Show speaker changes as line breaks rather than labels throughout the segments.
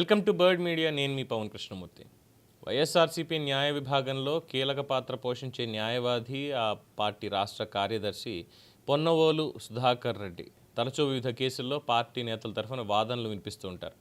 Welcome to bird media. నేను మీ పవన్ కృష్ణమూర్తి. వైఎస్ఆర్సీపీ న్యాయ విభాగంలో కీలక పాత్ర పోషించే న్యాయవాది, ఆ పార్టీ రాష్ట్ర కార్యదర్శి పొన్నవోలు సుధాకర్ రెడ్డి తరచూ వివిధ కేసుల్లో పార్టీ నేతల తరఫున వాదనలు వినిపిస్తూ ఉంటారు.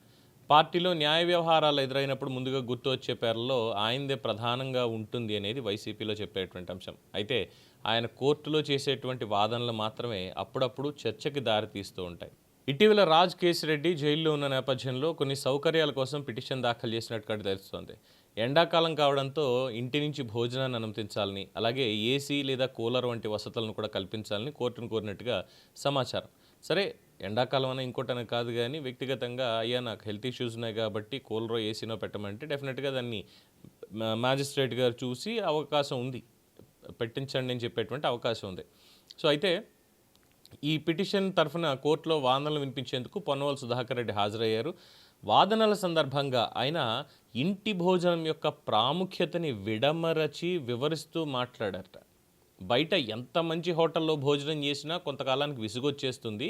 పార్టీలో న్యాయ వ్యవహారాలు ఎదురైనప్పుడు ముందుగా గుర్తు వచ్చే పేర్లలో ఆయనదే ప్రధానంగా ఉంటుంది అనేది వైసీపీలో చెప్పేటువంటి అంశం. అయితే ఆయన కోర్టులో చేసేటువంటి వాదనలు మాత్రమే అప్పుడప్పుడు చర్చకి దారితీస్తూ ఉంటాయి. ఇటీవల రాజ్ కేసిరెడ్డి జైల్లో ఉన్న నేపథ్యంలో కొన్ని సౌకర్యాల కోసం పిటిషన్ దాఖలు చేసినట్టుగా తెలుస్తోంది. ఎండాకాలం కావడంతో ఇంటి నుంచి భోజనాన్ని అనుమతించాలని, అలాగే ఏసీ లేదా కూలర్ వంటి వసతులను కూడా కల్పించాలని కోర్టును కోరినట్టుగా సమాచారం. సరే, ఎండాకాలం అనే ఇంకోటనే కాదు, కానీ వ్యక్తిగతంగా అయ్యా నాకు హెల్త్ ఇష్యూస్ ఉన్నాయి కాబట్టి కూలరో ఏసీనో పెట్టమంటే డెఫినెట్గా దాన్ని మ్యాజిస్ట్రేట్ గారు చూసి అవకాశం ఉంది, పెట్టించండి అని చెప్పేటువంటి అవకాశం ఉంది. సో అయితే ఈ పిటిషన్ తరఫున కోర్టులో వాదనలు వినిపించేందుకు పొన్నవోలు సుధాకర్ రెడ్డి హాజరయ్యారు. వాదనల సందర్భంగా ఆయన ఇంటి భోజనం యొక్క ప్రాముఖ్యతని వివరిస్తూ మాట్లాడారట. బయట ఎంత మంచి హోటల్లో భోజనం చేసినా కొంతకాలానికి విసుగొచ్చేస్తుంది.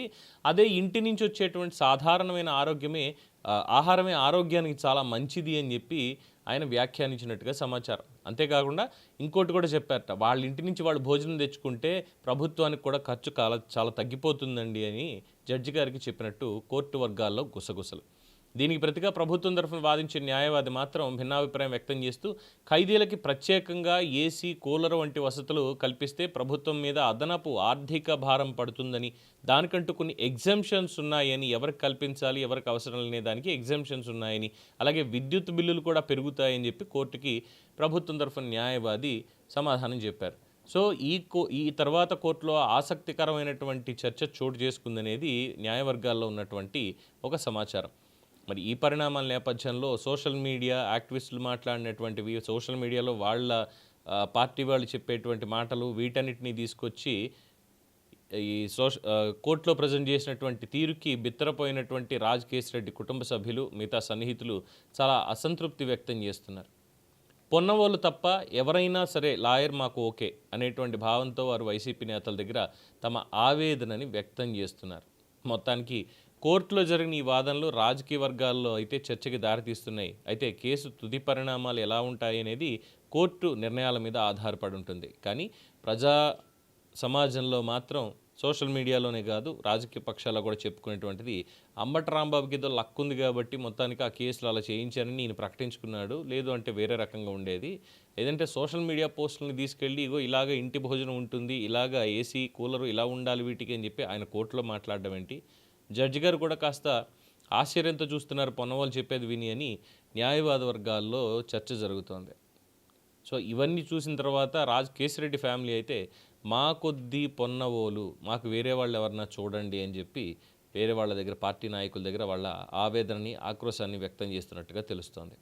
అదే ఇంటి నుంచి వచ్చేటువంటి సాధారణమైన ఆహారమే ఆరోగ్యానికి చాలా మంచిది అని చెప్పి ఆయన వ్యాఖ్యానించినట్టుగా సమాచారం. అంతేకాకుండా ఇంకోటి కూడా చెప్పారట, వాళ్ళ ఇంటి నుంచి వాళ్ళు భోజనం తెచ్చుకుంటే ప్రభుత్వానికి కూడా ఖర్చు చాలా తగ్గిపోతుందండి అని జడ్జి గారికి చెప్పినట్టు కోర్టు వర్గాల్లో గుసగుసలు. దీనికి ప్రతిగా ప్రభుత్వం తరఫున వాదించే న్యాయవాది మాత్రం భిన్నాభిప్రాయం వ్యక్తం చేస్తూ ఖైదీలకి ప్రత్యేకంగా ఏసీ, కూలర్ వంటి వసతులు కల్పిస్తే ప్రభుత్వం మీద అదనపు ఆర్థిక భారం పడుతుందని, దానికంటూ కొన్ని ఎగ్జంప్షన్స్ ఉన్నాయని, ఎవరికి కల్పించాలి ఎవరికి అవసరం లేని దానికి ఎగ్జంప్షన్స్ ఉన్నాయని, అలాగే విద్యుత్ బిల్లులు కూడా పెరుగుతాయని చెప్పి కోర్టుకి ప్రభుత్వం తరఫున న్యాయవాది సమాధానం చెప్పారు. సో ఈ తర్వాత కోర్టులో ఆసక్తికరమైనటువంటి చర్చ చోటు చేసుకుందనేది న్యాయవర్గాల్లో ఉన్నటువంటి ఒక సమాచారం. మరి ఈ పరిణామాల నేపథ్యంలో సోషల్ మీడియా యాక్టివిస్టులు మాట్లాడినటువంటివి, సోషల్ మీడియాలో వాళ్ళ పార్టీ వాళ్ళు చెప్పేటువంటి మాటలు, వీటన్నిటిని తీసుకొచ్చి ఈ కోర్టులో ప్రజెంట్ చేసినటువంటి తీరుకి బిత్తరపోయినటువంటి రాజ్ కేసిరెడ్డి కుటుంబ సభ్యులు, మిగతా సన్నిహితులు చాలా అసంతృప్తి వ్యక్తం చేస్తున్నారు. పొన్నవోలు తప్ప ఎవరైనా సరే లాయర్ మాకు ఓకే అనేటువంటి భావంతో వారు వైసీపీ నేతల దగ్గర తమ ఆవేదనని వ్యక్తం చేస్తున్నారు. మొత్తానికి కోర్టులో జరిగిన ఈ వాదనలు రాజకీయ వర్గాల్లో అయితే చర్చకి దారితీస్తున్నాయి. అయితే కేసు తుది పరిణామాలు ఎలా ఉంటాయి అనేది కోర్టు నిర్ణయాల మీద ఆధారపడి ఉంటుంది. కానీ ప్రజా సమాజంలో మాత్రం సోషల్ మీడియాలోనే కాదు, రాజకీయ పక్షాల్లో కూడా చెప్పుకునేటువంటిది అంబటి రాంబాబుకి ఏదో లక్ ఉంది కాబట్టి మొత్తానికి ఆ కేసులు అలా చేయించారని నేను ప్రకటించుకున్నాడు, లేదు అంటే వేరే రకంగా ఉండేది. ఏదంటే సోషల్ మీడియా పోస్టులను తీసుకెళ్ళి ఇగో ఇలాగ ఇంటి భోజనం ఉంటుంది, ఇలాగ ఏసీ, కూలరు ఇలా ఉండాలి వీటికి అని చెప్పి ఆయన కోర్టులో మాట్లాడడం ఏంటి? జడ్జి గారు కూడా కాస్త ఆశ్చర్యంతో చూస్తున్నారు పొన్నవోలు చెప్పేది విని అని న్యాయవాద వర్గాల్లో చర్చ జరుగుతోంది. సో ఇవన్నీ చూసిన తర్వాత రాజ్ కేసిరెడ్డి ఫ్యామిలీ అయితే మా కొద్దీ పొన్నవోలు, మాకు వేరే వాళ్ళు ఎవరన్నా చూడండి అని చెప్పి వేరే వాళ్ళ దగ్గర, పార్టీ నాయకుల దగ్గర వాళ్ళ ఆవేదనని, ఆక్రోశాన్ని వ్యక్తం చేస్తున్నట్టుగా తెలుస్తోంది.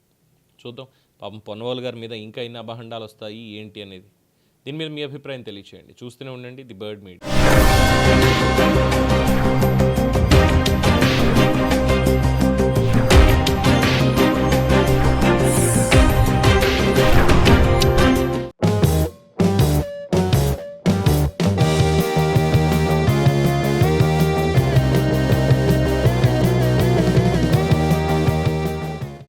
చూద్దాం పాపం పొన్నవోలు గారి మీద ఇంకా ఎన్ని అభాండాలు వస్తాయి ఏంటి అనేది. దీని మీద మీ అభిప్రాయం తెలియచేయండి. చూస్తూనే ఉండండి ది బర్డ్ మీడియా.